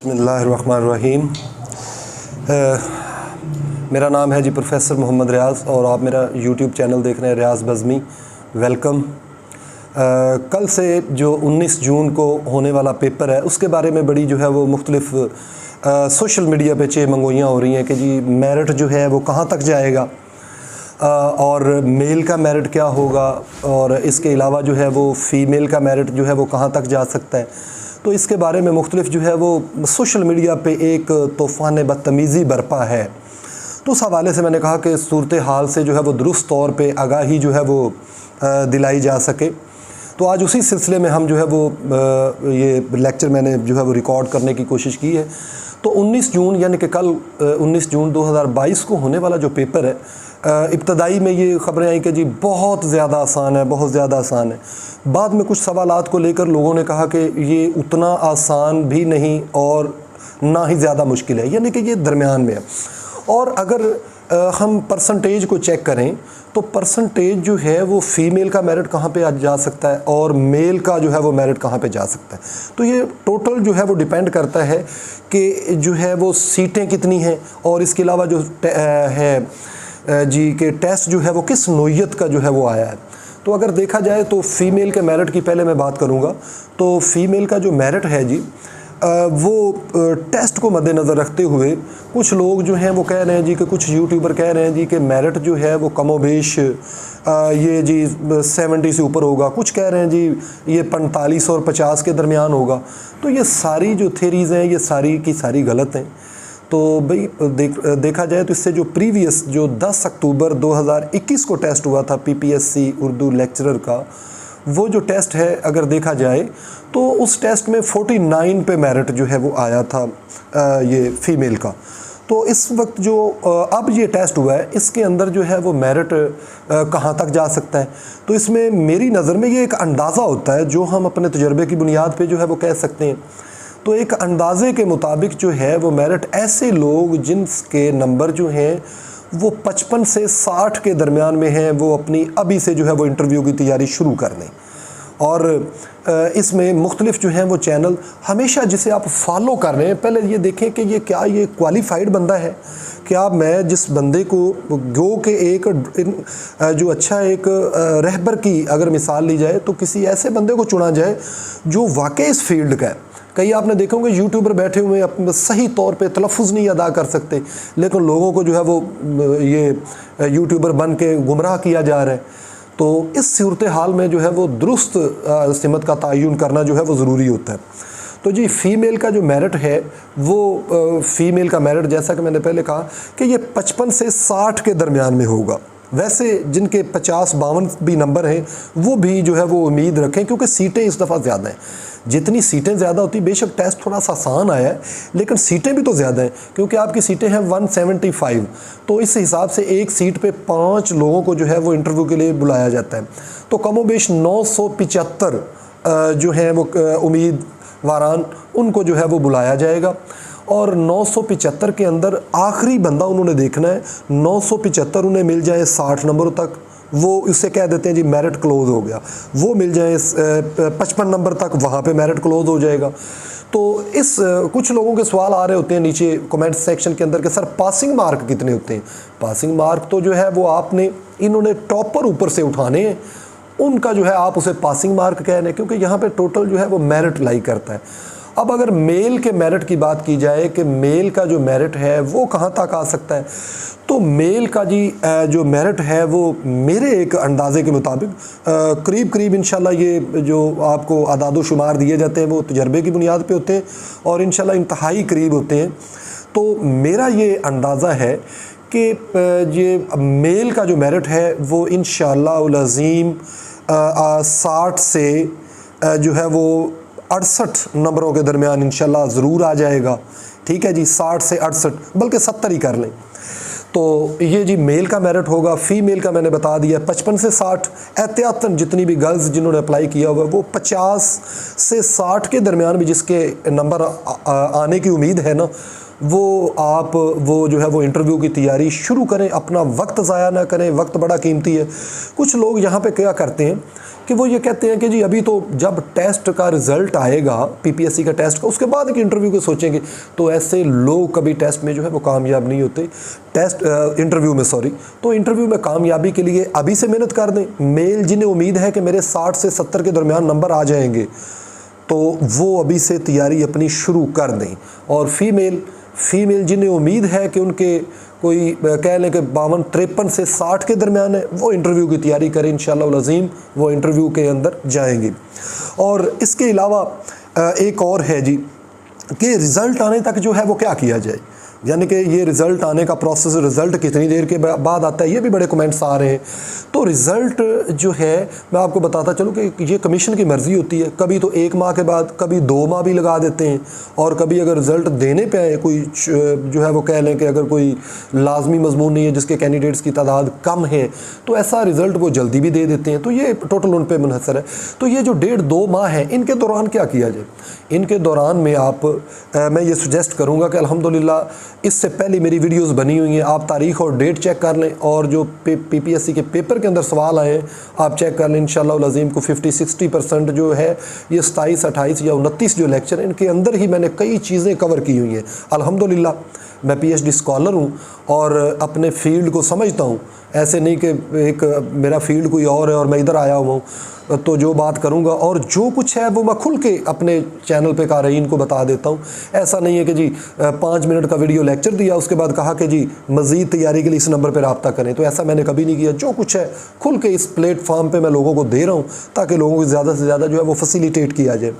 बिस्मिल्लाहिर्रहमानिर्रहीम। मेरा नाम है जी प्रोफेसर मोहम्मद रियाज़ और आप मेरा यूट्यूब चैनल देख रहे हैं रियाज़ बज़मी। वेलकम। कल से जो 19 जून को होने वाला पेपर है उसके बारे में बड़ी जो है वो मुख्तलिफ सोशल मीडिया पे चेमंगोइयाँ हो रही हैं कि जी मेरिट जो है वो कहाँ तक जाएगा और मेल का मेरिट क्या होगा और इसके अलावा जो है वो फ़ीमेल का मेरिट जो है वो कहाँ तक जा सकता है। तो इसके बारे में मुख्तलिफ जो है वो सोशल मीडिया पे एक तूफ़ान बदतमीज़ी बरपा है। तो उस हवाले से मैंने कहा कि सूरत हाल से जो है वो दुरुस्त तौर पे आगाही जो है वो दिलाई जा सके। तो आज उसी सिलसिले में हम जो है वो ये लेक्चर मैंने जो है वो रिकॉर्ड करने की कोशिश की है। तो 19 जून यानी कि कल 19 जून 2022 को होने वाला जो पेपर है, इब्तदाई में ये ख़बरें आई कि जी बहुत ज़्यादा आसान है, बहुत ज़्यादा आसान है। बाद में कुछ सवालात को लेकर लोगों ने कहा कि ये उतना आसान भी नहीं और ना ही ज़्यादा मुश्किल है, यानी कि ये दरमियान में है। और अगर हम परसेंटेज को चेक करें तो परसेंटेज जो है वो फ़ीमेल का मेरिट कहाँ पे जा सकता है और मेल का जो है वो मेरिट कहाँ पे जा सकता है। तो ये टोटल जो है वो डिपेंड करता है कि जो है वो सीटें कितनी हैं और इसके अलावा जो है जी के टेस्ट जो है वो किस नोयत का जो है वो आया है। तो अगर देखा जाए तो फ़ीमेल के मेरिट की पहले मैं बात करूँगा। तो फ़ीमेल का जो मेरिट है जी वो टेस्ट को मद्देनज़र रखते हुए कुछ लोग जो हैं वो कह रहे हैं जी कि कुछ यूट्यूबर कह रहे हैं जी कि मेरिट जो है वो कमोबेश ये जी 70 से ऊपर होगा, कुछ कह रहे हैं जी ये 45 और 50 के दरमियान होगा। तो ये सारी जो थेरीज़ हैं ये सारी की सारी गलत हैं। तो भाई देखा जाए तो इससे जो प्रीवियस जो 10 अक्टूबर 2021 को टेस्ट हुआ था पीपीएससी उर्दू लेक्चरर का, वो जो टेस्ट है अगर देखा जाए तो उस टेस्ट में 49 पे मेरिट जो है वो आया था ये फ़ीमेल का। तो इस वक्त जो अब ये टेस्ट हुआ है इसके अंदर जो है वो मेरिट कहाँ तक जा सकता है। तो इसमें मेरी नज़र में ये एक अंदाज़ा होता है जो हम अपने तजर्बे की बुनियाद पे जो है वो कह सकते हैं। तो एक अंदाज़े के मुताबिक जो है वो मेरिट ऐसे लोग जिनके नंबर जो हैं वो 55 से 60 के दरमियान में हैं, वो अपनी अभी से जो है वो इंटरव्यू की तैयारी शुरू कर दें। और इसमें मुख्तलिफ जो हैं वो चैनल हमेशा जिसे आप फॉलो कर रहे हैं पहले ये देखें कि ये क्या ये क्वालिफाइड बंदा है। क्या मैं जिस बंदे को गो के एक जो अच्छा एक रहबर की अगर मिसाल ली जाए तो किसी ऐसे बंदे को चुना जाए जो वाकई इस फील्ड का है। कई आपने देखा होंगे यूट्यूबर बैठे हुए अपने सही तौर पे तलफ़ुज़ नहीं अदा कर सकते लेकिन लोगों को जो है वो ये यूट्यूबर बन के गुमराह किया जा रहा है। तो इस सूरत हाल में जो है वो दुरुस्त सिमत का तयन करना जो है वो ज़रूरी होता है। तो जी फ़ीमेल का जो मेरिट है वो फ़ीमेल का मेरिट जैसा कि मैंने पहले कहा कि ये 55 से 60 के दरमियान में होगा। वैसे जिनके 50-52 भी नंबर हैं वो भी जो है वो उम्मीद रखें क्योंकि सीटें इस दफ़ा ज़्यादा हैं। जितनी सीटें ज़्यादा होती बेशक टेस्ट थोड़ा सा आसान आया है लेकिन सीटें भी तो ज़्यादा हैं क्योंकि आपकी सीटें हैं 175। तो इस हिसाब से एक सीट पे 5 लोगों को जो है वो इंटरव्यू के लिए बुलाया जाता है। तो कमोबेश 975 जो हैं वो उम्मीदवारान उनको जो है वो बुलाया जाएगा और 975 के अंदर आखिरी बंदा उन्होंने देखना है। 975 उन्हें मिल जाए 60 नंबरों तक, वो इससे कह देते हैं जी मेरिट क्लोज़ हो गया। वो मिल जाए 55 नंबर तक, वहाँ पे मेरिट क्लोज़ हो जाएगा। तो इस कुछ लोगों के सवाल आ रहे होते हैं नीचे कमेंट सेक्शन के अंदर कि सर पासिंग मार्क कितने होते हैं। पासिंग मार्क तो जो है वो आपने इन्होंने टॉपर ऊपर से उठाने हैं, उनका जो है आप उसे पासिंग मार्क कह रहे हैं क्योंकि यहाँ पर टोटल जो है वो मेरिट लाई करता है। अब अगर मेल के मेरिट की बात की जाए कि मेल का जो मेरिट है वो कहाँ तक आ सकता है, तो मेल का जी जो मेरिट है वो मेरे एक अंदाज़े के मुताबिक करीब करीब इंशाल्लाह ये जो आपको आदाद शुमार दिए जाते हैं वो तजर्बे की बुनियाद पे होते हैं और इंशाल्लाह इंतहाई करीब होते हैं। तो मेरा ये अंदाज़ा है कि ये मेल का जो मेरिट है वो इंशाल्लाह उल अज़ीम 60 से जो है वो 68 नंबरों के दरमियान इंशाल्लाह ज़रूर आ जाएगा। ठीक है जी, 60 से 68 बल्कि 70 ही कर लें। तो ये जी मेल का मेरिट होगा। फ़ीमेल का मैंने बता दिया 55 से 60। एहतियातन जितनी भी गर्ल्स जिन्होंने अप्लाई किया हुआ है वो 50 से 60 के दरमियान भी जिसके नंबर आने की उम्मीद है ना, वो आप वो जो है वो इंटरव्यू की तैयारी शुरू करें, अपना वक्त ज़ाया ना करें, वक्त बड़ा कीमती है। कुछ लोग यहाँ पे क्या करते हैं कि वो ये कहते हैं कि जी अभी तो जब टेस्ट का रिज़ल्ट आएगा, पीपीएससी का टेस्ट का, उसके बाद एक इंटरव्यू को सोचेंगे। तो ऐसे लोग कभी टेस्ट में जो है वो कामयाब नहीं होते, इंटरव्यू में सॉरी। तो इंटरव्यू में कामयाबी के लिए अभी से मेहनत कर दें। मेल जिन्हें उम्मीद है कि मेरे 60 से 70 के दरमियान नंबर आ जाएंगे, तो वो अभी से तैयारी अपनी शुरू कर दें। और फीमेल जिन्हें उम्मीद है कि उनके कोई कह लें कि 52-53 से 60 के दरमियान है, वो इंटरव्यू की तैयारी करें, इंशाअल्लाह अज़ीम वो इंटरव्यू के अंदर जाएंगे। और इसके अलावा एक और है जी कि रिज़ल्ट आने तक जो है वो क्या किया जाए, यानी कि ये रिज़ल्ट आने का प्रोसेस, रिज़ल्ट कितनी देर के बाद आता है, ये भी बड़े कमेंट्स आ रहे हैं। तो रिज़ल्ट जो है मैं आपको बताता चलूँ कि ये कमीशन की मर्ज़ी होती है, कभी तो 1 माह के बाद, कभी 2 माह भी लगा देते हैं। और कभी अगर रिज़ल्ट देने पे आए कोई जो है वो कह लें कि अगर कोई लाजमी मजमून नहीं है जिसके कैंडिडेट्स की तादाद कम है, तो ऐसा रिज़ल्ट वो जल्दी भी दे देते हैं। तो ये टोटल उन पर मुनहसर है। तो ये जो 1.5-2 माह है, इनके दौरान क्या किया जाए? इनके दौरान में मैं ये सुजेस्ट करूँगा कि अल्हम्दुलिल्लाह इससे पहले मेरी वीडियोस बनी हुई हैं, आप तारीख़ और डेट चेक कर लें, और जो पीपीएससी के पेपर के अंदर सवाल आए हैं आप चेक कर लें। इंशाअल्लाह अज़ीम को 50-60% जो है ये 27, 28 या 29 जो लेक्चर हैं, इनके अंदर ही मैंने कई चीज़ें कवर की हुई हैं। अल्हम्दुलिल्लाह मैं पीएचडी स्कॉलर हूँ और अपने फील्ड को समझता हूँ। ऐसे नहीं कि एक मेरा फील्ड कोई और है और मैं इधर आया हुआ हूँ, तो जो बात करूँगा और जो कुछ है वो मैं खुल के अपने चैनल पे क़ारीन को बता देता हूँ। ऐसा नहीं है कि जी 5 मिनट का वीडियो लेक्चर दिया, उसके बाद कहा कि जी मज़ीद तैयारी के लिए इस नंबर पर रब्ता करें, तो ऐसा मैंने कभी नहीं किया। जो कुछ है खुल के इस प्लेटफॉर्म पे मैं लोगों को दे रहा हूँ ताकि लोगों को ज़्यादा से ज़्यादा जो है वो फैसिलिटेट किया जाए।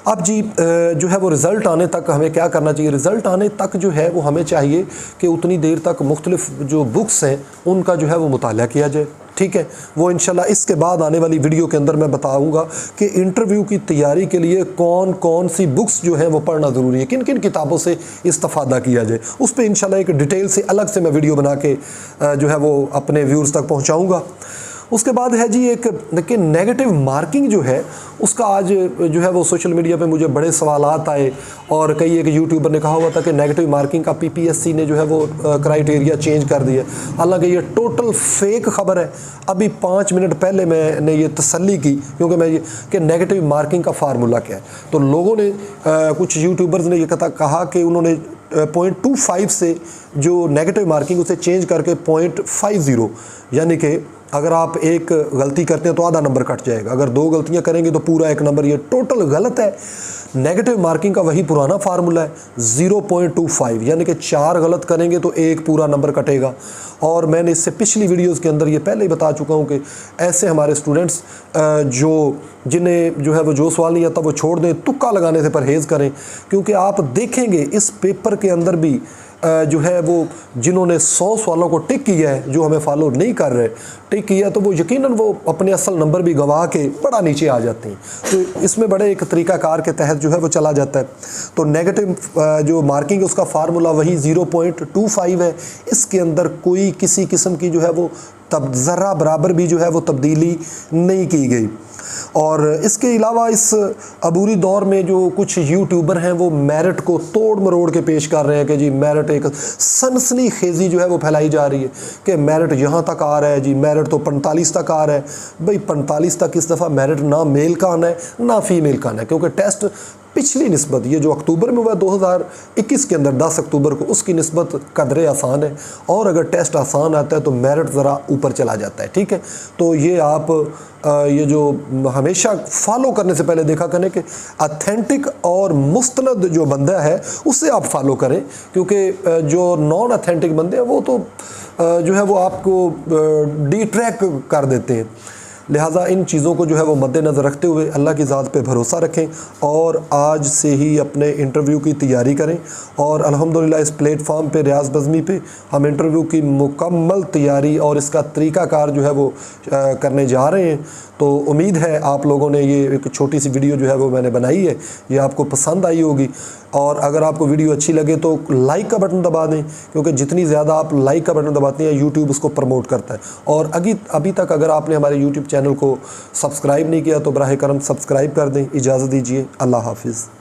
अब जी जो है वो रिज़ल्ट आने तक हमें क्या करना चाहिए? रिज़ल्ट आने तक जो है वो हमें चाहिए कि उतनी देर तक मुख्तलिफ जो बुक्स हैं उनका जो है वो मुताला किया जाए, ठीक है। वो इंशाल्लाह इसके बाद आने वाली वीडियो के अंदर मैं बताऊंगा कि इंटरव्यू की तैयारी के लिए कौन कौन सी बुक्स जो हैं वो पढ़ना ज़रूरी है, किन किन किताबों से इस्तिफ़ादा किया जाए। उस पर इंशाल्लाह एक डिटेल से अलग से मैं वीडियो बना के जो है वो अपने व्यूअर्स तक पहुँचाऊँगा। उसके बाद है जी एक देखिए नेगेटिव मार्किंग जो है उसका आज जो है वो सोशल मीडिया पे मुझे बड़े सवालात आए, और कई एक यूट्यूबर ने कहा हुआ था कि नेगेटिव मार्किंग का पीपीएससी ने जो है वो क्राइटेरिया चेंज कर दिया। हालांकि ये टोटल फेक खबर है। अभी 5 मिनट पहले मैंने ये तसल्ली की, क्योंकि मैं ये कि नेगेटिव मार्किंग का फार्मूला क्या है। तो लोगों ने कुछ यूट्यूबर्स ने ये कहा कि उन्होंने 0.25 से जो नेगेटिव मार्किंग उसे चेंज करके 0.50, यानी कि अगर आप एक गलती करते हैं तो आधा नंबर कट जाएगा, अगर 2 गलतियां करेंगे तो पूरा 1 नंबर। ये टोटल गलत है। नेगेटिव मार्किंग का वही पुराना फार्मूला है 0.25, यानी कि 4 गलत करेंगे तो 1 पूरा नंबर कटेगा। और मैंने इससे पिछली वीडियोस के अंदर ये पहले ही बता चुका हूँ कि ऐसे हमारे स्टूडेंट्स जिन्हें जो है वो जो सवाल नहीं आता वो छोड़ दें, तुक्का लगाने से परहेज़ करें, क्योंकि आप देखेंगे इस पेपर के अंदर भी जो है वो जिन्होंने 100 सवालों को टिक किया है, जो हमें फॉलो नहीं कर रहे, टिक किया, तो वो यकीनन वो अपने असल नंबर भी गंवा के बड़ा नीचे आ जाते हैं। तो इसमें बड़े एक तरीक़ाकार के तहत जो है वो चला जाता है। तो नेगेटिव जो मार्किंग है उसका फार्मूला वही 0.25 है। इसके अंदर कोई किसी किस्म की जो है वो तब ज़रा बराबर भी जो है वो तब्दीली नहीं की गई। और इसके अलावा इस अबूरी दौर में जो कुछ यूट्यूबर हैं वो मेरिट को तोड़ मरोड़ के पेश कर रहे हैं कि जी मेरिट एक सनसनी खेजी जो है वो फैलाई जा रही है कि मेरिट यहाँ तक आ रहा है जी, मेरिट तो 45 तक आ रहा है। भाई 45 तक इस दफ़ा मेरिट ना मेल का आना है ना फीमेल का आना है, क्योंकि टेस्ट पिछली निस्बत ये जो अक्टूबर में हुआ 2021 के अंदर 10 अक्टूबर को, उसकी निस्बत कदरे आसान है। और अगर टेस्ट आसान आता है तो मेरिट ज़रा ऊपर चला जाता है, ठीक है। तो ये आप ये जो हमेशा फॉलो करने से पहले देखा करें कि ऑथेंटिक और मुस्तनद जो बंदा है उससे आप फॉलो करें, क्योंकि जो नॉन ऑथेंटिक बंदे हैं वो तो जो है वो आपको डिट्रैक कर देते हैं। लिहाजा इन चीज़ों को जो है वो मद्देनज़र रखते हुए अल्लाह की ज़ात पे भरोसा रखें और आज से ही अपने इंटरव्यू की तैयारी करें। और अल्हम्दुलिल्लाह इस प्लेटफॉर्म पे रियाज़ बज़मी पे हम इंटरव्यू की मुकम्मल तैयारी और इसका तरीक़ाकार जो है वो करने जा रहे हैं। तो उम्मीद है आप लोगों ने ये एक छोटी सी वीडियो जो है वो मैंने बनाई है ये आपको पसंद आई होगी। और अगर आपको वीडियो अच्छी लगे तो लाइक का बटन दबा दें, क्योंकि जितनी ज़्यादा आप लाइक का बटन दबाते हैं यूट्यूब उसको प्रमोट करता है। और अभी तक अगर आपने हमारे यूट्यूब चैनल को सब्सक्राइब नहीं किया तो बराह करम सब्सक्राइब कर दें। इजाज़त दीजिए, अल्लाह हाफिज़।